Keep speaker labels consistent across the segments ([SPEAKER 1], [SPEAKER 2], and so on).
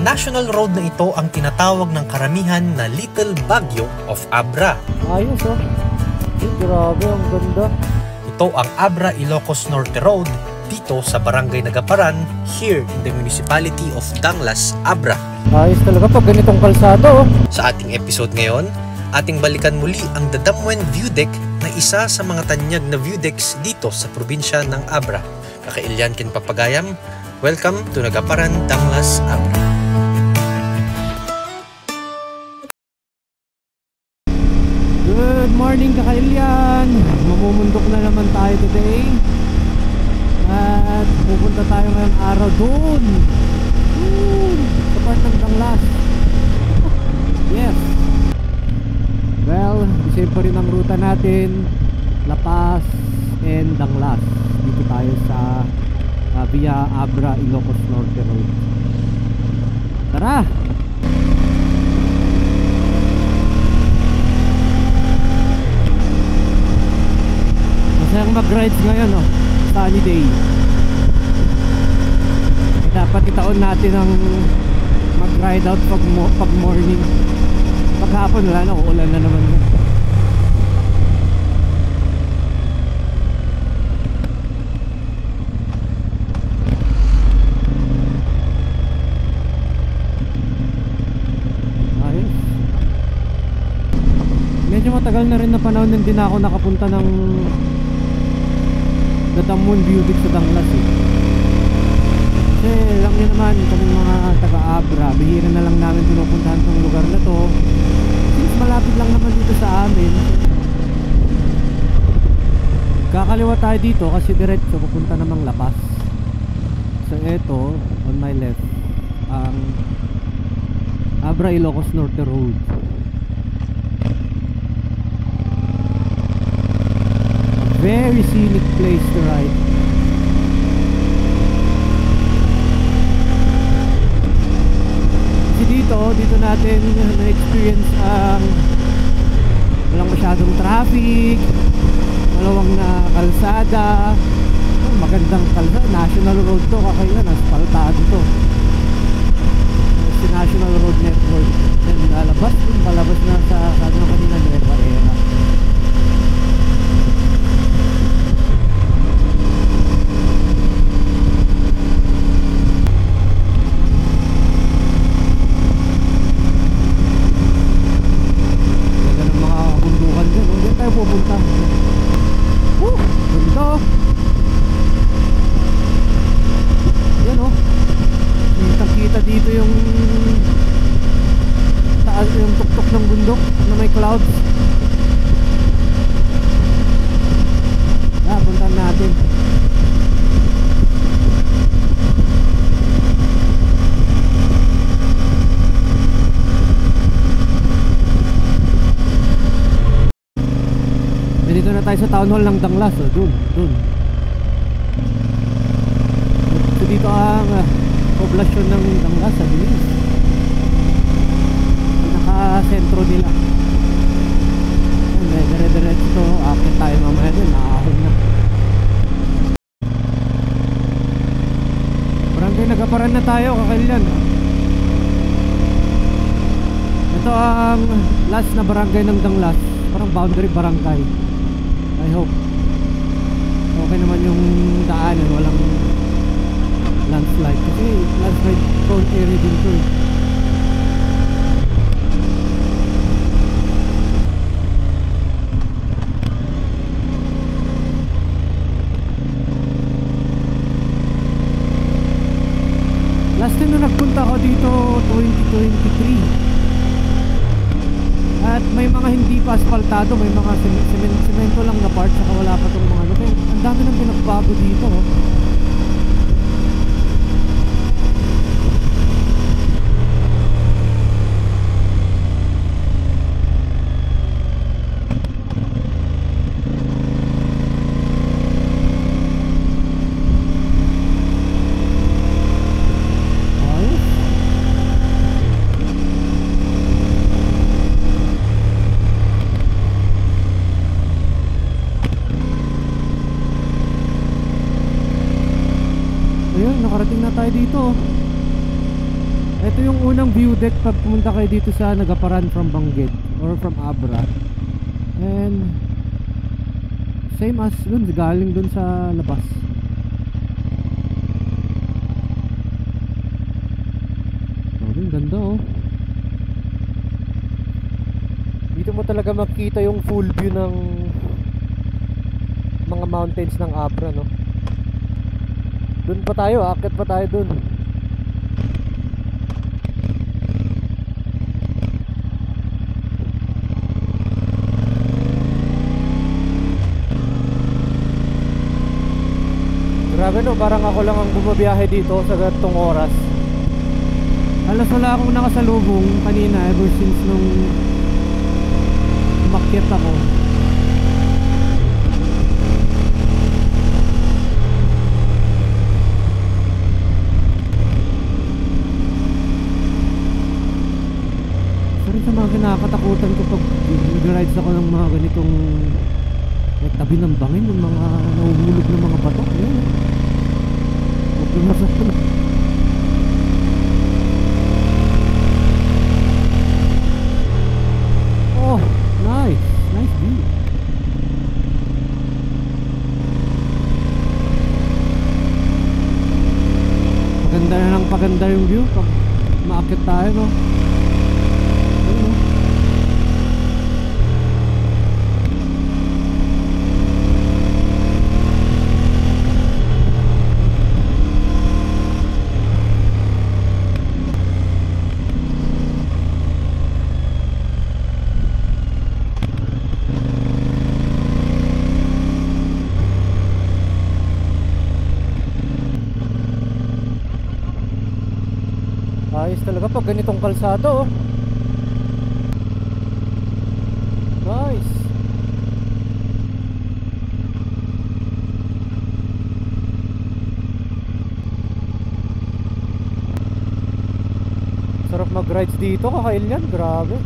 [SPEAKER 1] Ang national road na ito ang tinatawag ng karamihan na Little Baguio of Abra.
[SPEAKER 2] Ayos oh. Grabe, ang ganda.
[SPEAKER 1] Ito ang Abra Ilocos Norte Road dito sa Barangay Nagaparan, here in the municipality of Danglas, Abra.
[SPEAKER 2] Ayos talaga pag ganitong kalsado oh.
[SPEAKER 1] Sa ating episode ngayon, ating balikan muli ang Dadamwen View Deck na isa sa mga tanyag na view decks dito sa probinsya ng Abra. Kakailyan kin papagayam, welcome to Nagaparan, Danglas, Abra.
[SPEAKER 2] Good morning kakailyan. Mamumundok na naman tayo today. At pupunta tayo ngayong araw doon sa part ng Danglas. Yes. Well, same pa rin ang ruta natin, La Paz and Danglas. Dito tayo sa via Abra Ilocos Norte Road. Tara! Masayang mag-rides ngayon oh, sunny day. Dapat itaon natin ang mag-ride out pag morning. Paghapon wala na, uulan na naman. Ayos. Medyo matagal na rin na panahon hindi na ako nakapunta ng Dadamwen View Deck sa Danglas eh. Kasi alam niyo naman kaming mga taga-Abra, bihira na lang namin pinupuntahan tong lugar na to. Since malapit lang naman dito sa amin, kakaliwa tayo dito kasi diretso pupunta namang La Paz. So eto, on my left, ang Abra Ilocos Norte Road. A very scenic place to ride. Dito natin na-experience ang walang masyadong traffic, malawang na kalsada, magandang kalsada. National road to, kakailan asphaltado to. Si National Road Network and palabas na sa kanina Nueva Era. Pupunta. Ganda. Yan oh. Kita dito yung taas, yung tuktok ng bundok na may clouds. Puntahan natin. Dito na tayo sa town hall ng Danglas oh. Dun. So dito ang poblasyon ng Danglas sa Bilis. Pinaka-sentro nila. Dire-diretso akit tayo mamaya dun. Naahon na. Barangay Nagaparan na tayo kakailan. Ito ang last na barangay ng Danglas. Parang boundary barangay. I hope okay naman yung daanan, walang landslide kasi landslide prone area din to eh. Last time na nagpunta ako dito 2023 at may mga hindi pa asphaltado, may mga semento lang na part, saka wala pa itong mga ano. Kaya ang dami nang pinagbago dito oh. Ayun, nakarating na tayo dito. Ito yung unang view deck pag pumunta kayo dito sa Nagaparan from Bangged or from Abra. And same as dun, galing dun sa labas. Oh, yung ganda oh. Dito mo talaga makita yung full view ng mga mountains ng Abra, no? Dun pa tayo, akit pa tayo dun. Grabe no, parang ako lang ang bumabiyahe dito sa ganitong oras. Halos wala akong nakasalubong kanina ever since nung umakyat ako. Isa rin sa mga kinakatakutan ko pag nag-rides ako ng mga ganitong tabi ng bangin, yung mga nahuhulog ng mga bato. Ayan. Okay na sa oh, nice. Nice view. Paganda na ng paganda yung view pag maakit tayo, no? Ayun, no? Ayos talaga pag ganitong kalsado oh. Nice. Sarap mag-rides dito, kakailyan, grabe.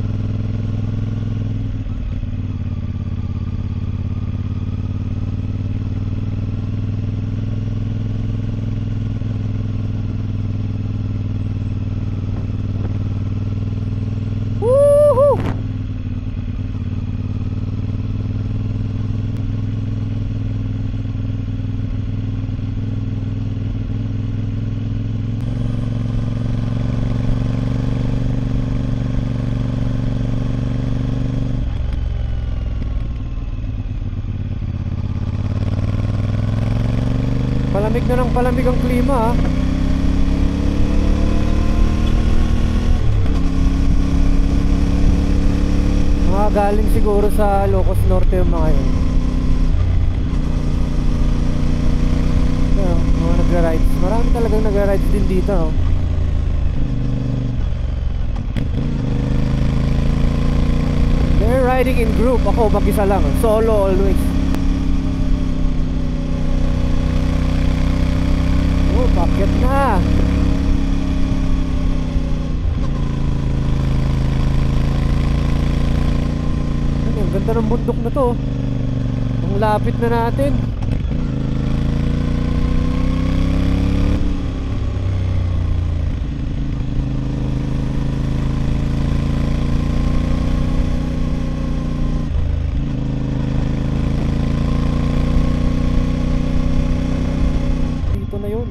[SPEAKER 2] Palamig na ng palamig ang klima ah. Mga galing siguro sa Ilocos Norte yung mga yun. Mga nagra-rides. Marami talagang nagra-rides din dito oh. They're riding in group. Ako mag-isa lang, solo always. Bakit na? Ang ganda ng bundok na to. Ang lapit na natin.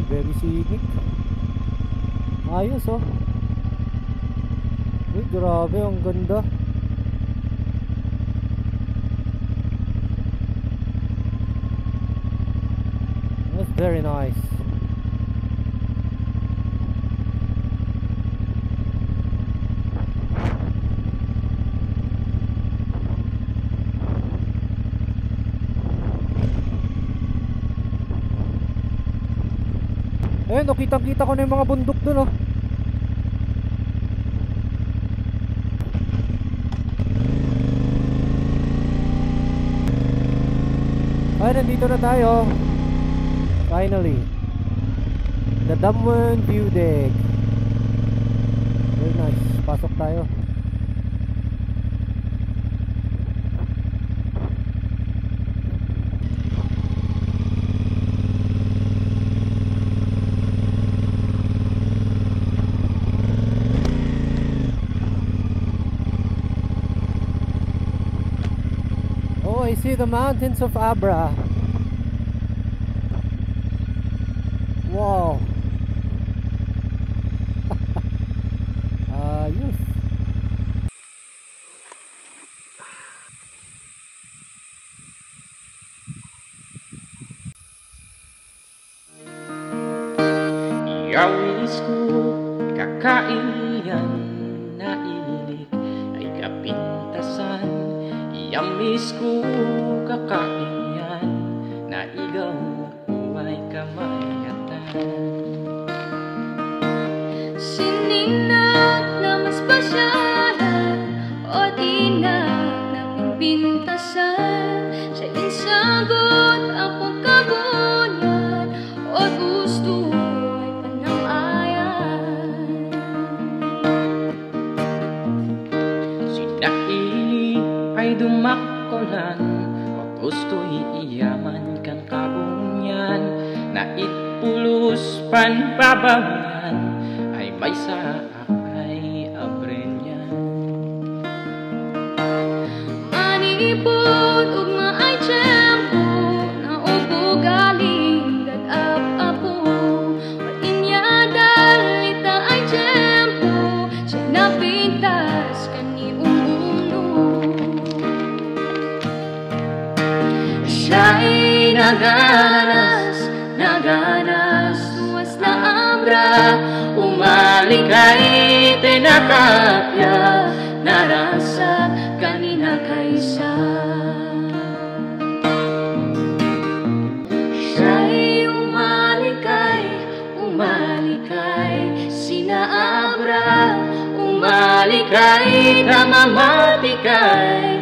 [SPEAKER 2] Very scenic. Ayos oh. Uy, grabe, ang ganda. That's very nice. Ayun, oh, kitang-kita ko na yung mga bundok dun, oh. Ay, nandito na tayo. Finally. The Damwen View Deck. Very nice. Pasok tayo. I see the mountains of Abra. Wow. Ayos.
[SPEAKER 3] Yawis ko, kakain yan na ilik ay kapintasan. Yamis ko, kakain yan na igaw ay kamayatan.
[SPEAKER 4] Sininag na mas pasyalan o dinag na pimpintasan. Siya insagot ang pagkabunyan o gusto ay dumakolan o gusto'y iyaman kang kabunyan na itpulos panpabawian ay may saak ay abrenyan. Manipod ug maay tiyempo na ubo galing dad-ap-apo matinyadal ita ay tiyempo siya napintas kani siya'y naganas, tuwas na Abra, umalikay, tinakapya, narasa kanina kaysa. Siya'y umalikay, sina Abra, umalikay, namamatikay.